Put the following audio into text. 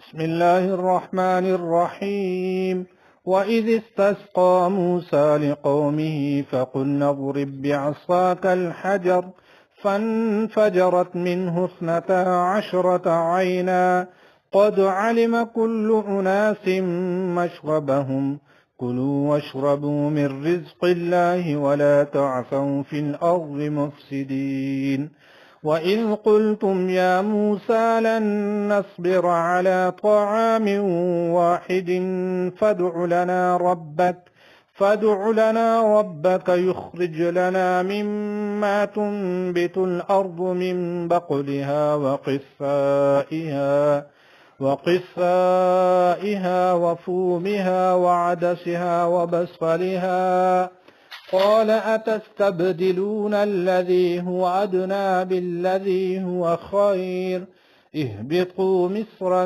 بسم الله الرحمن الرحيم. وإذ استسقى موسى لقومه فقلنا اضرب بعصاك الحجر فانفجرت منه 12 عينا قد علم كل أناس مشربهم كلوا واشربوا من رزق الله ولا تعثوا في الأرض مفسدين. وإذ قلتم يا موسى لن نصبر على طعام واحد فادع لنا ربك يخرج لنا مما تنبت الأرض من بقلها وقثائها وفومها وعدسها وبصلها قال أتستبدلون الذي هو أدنى بالذي هو خير اهبطوا مصرا